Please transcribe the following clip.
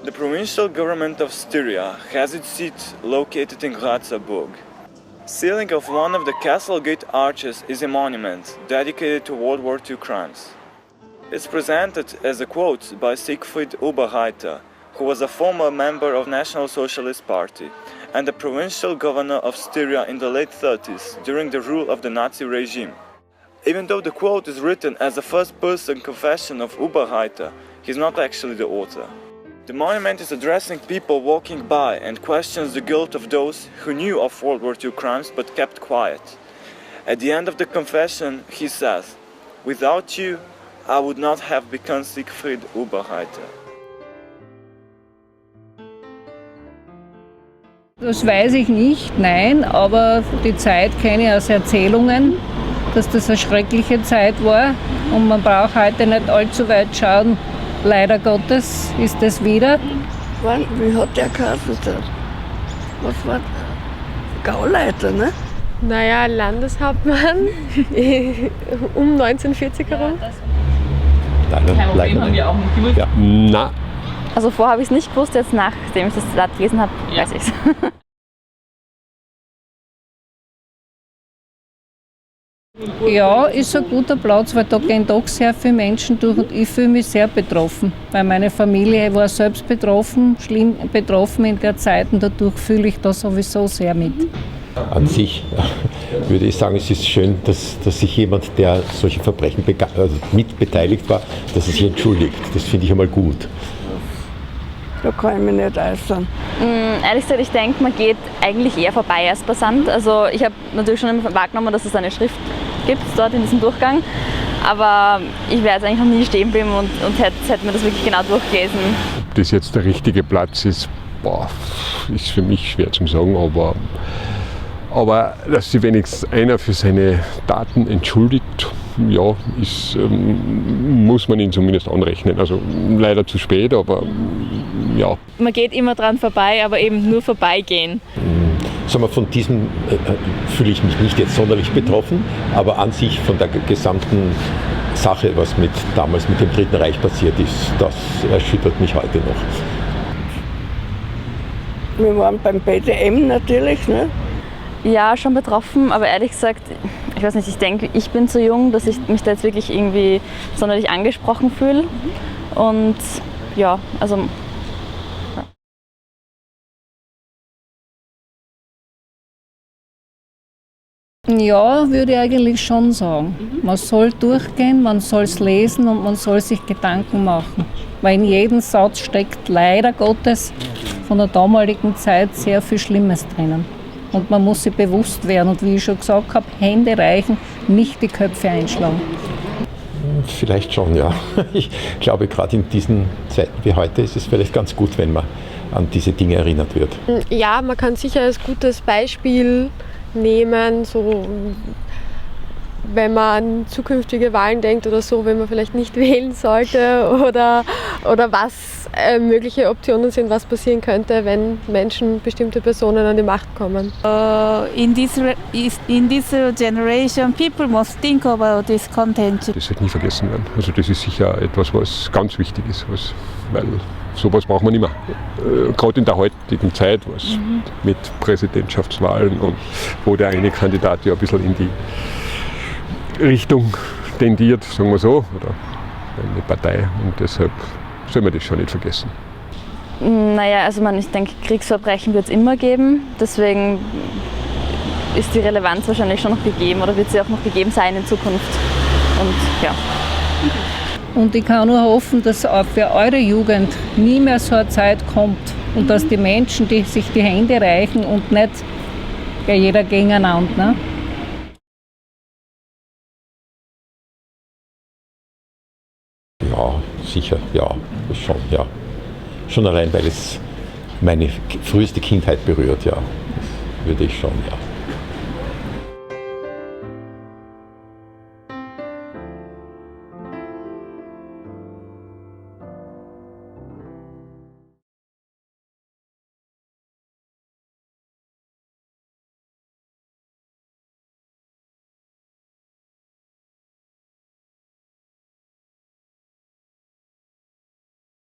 The provincial government of Styria has its seat located in Gradza Burg. Ceiling of one of the castle gate arches is a monument dedicated to World War II crimes. It's presented as a quote by Siegfried Oberreiter, who was a former member of National Socialist Party and the provincial governor of Styria in the late 30s during the rule of the Nazi regime. Even though the quote is written as a first-person confession of Oberreiter, he's not actually the author. The monument is addressing people walking by and questions the guilt of those who knew of World War II crimes but kept quiet. At the end of the confession, he says, "Without you, I would not have become Siegfried Oberreiter." Das weiß ich nicht, nein, aber die Zeit kenne ich aus Erzählungen, dass das eine schreckliche Zeit war und man braucht heute nicht allzu weit schauen. Leider Gottes ist das wieder. Wie hat der geheißen? Was war das? Gauleiter, ne? Naja, Landeshauptmann um 1940 herum. Kein haben wir auch nicht gewusst. Ja. Na. Also vorher habe ich es nicht gewusst, jetzt nachdem ich das Zitat gelesen habe, weiß ich es. Ja, ist ein guter Platz, weil da gehen doch sehr viele Menschen durch und ich fühle mich sehr betroffen, weil meine Familie war selbst betroffen, schlimm betroffen in der Zeit und dadurch fühle ich da sowieso sehr mit. An sich würde ich sagen, es ist schön, dass sich jemand, der solche Verbrechen mit beteiligt war, dass er sich entschuldigt. Das finde ich einmal gut. Da kann ich mich nicht äußern. Ehrlich gesagt, ich denke, man geht eigentlich eher vorbei als Passant. Also ich habe natürlich schon immer wahrgenommen, dass es eine Schrift gibt dort in diesem Durchgang. Aber ich wäre jetzt eigentlich noch nie stehen geblieben und hätte mir das wirklich genau durchgelesen. Ob das jetzt der richtige Platz ist, ist für mich schwer zu sagen. Aber dass sich wenigstens einer für seine Taten entschuldigt, ja, muss man ihn zumindest anrechnen. Also leider zu spät, aber ja. Man geht immer dran vorbei, aber eben nur vorbeigehen. Sagen wir, von diesem fühle ich mich nicht jetzt sonderlich betroffen, aber an sich von der gesamten Sache, was damals mit dem Dritten Reich passiert ist, das erschüttert mich heute noch. Wir waren beim BDM natürlich, ne? Ja, schon betroffen, aber ehrlich gesagt, ich weiß nicht, ich denke, ich bin zu jung, dass ich mich da jetzt wirklich irgendwie sonderlich angesprochen fühle. Und ja, also... Ja, würde ich eigentlich schon sagen. Man soll durchgehen, man soll es lesen und man soll sich Gedanken machen. Weil in jedem Satz steckt leider Gottes von der damaligen Zeit sehr viel Schlimmes drinnen. Und man muss sich bewusst werden und wie ich schon gesagt habe, Hände reichen, nicht die Köpfe einschlagen. Vielleicht schon, ja. Ich glaube, gerade in diesen Zeiten wie heute ist es vielleicht ganz gut, wenn man an diese Dinge erinnert wird. Ja, man kann sicher als gutes Beispiel nehmen, so wenn man an zukünftige Wahlen denkt oder so, wenn man vielleicht nicht wählen sollte oder was mögliche Optionen sind, was passieren könnte, wenn bestimmte Personen an die Macht kommen. In this generation, people must think about this content. Das wird nie vergessen werden. Also das ist sicher etwas, was ganz wichtig ist, weil sowas braucht man immer. Gerade in der heutigen Zeit, was mit Präsidentschaftswahlen und wo der eine Kandidat ja ein bisschen in die Richtung tendiert, sagen wir so, oder eine Partei, und deshalb soll man das schon nicht vergessen. Naja, also ich denke, Kriegsverbrechen wird es immer geben, deswegen ist die Relevanz wahrscheinlich schon noch gegeben oder wird sie auch noch gegeben sein in Zukunft. Und ja. Und ich kann nur hoffen, dass auch für eure Jugend nie mehr so eine Zeit kommt und dass die Menschen, die sich die Hände reichen und nicht jeder gegeneinander. Ne? Ja, sicher, ja, schon, ja. Schon allein, weil es meine früheste Kindheit berührt, ja. Das würde ich schon, ja.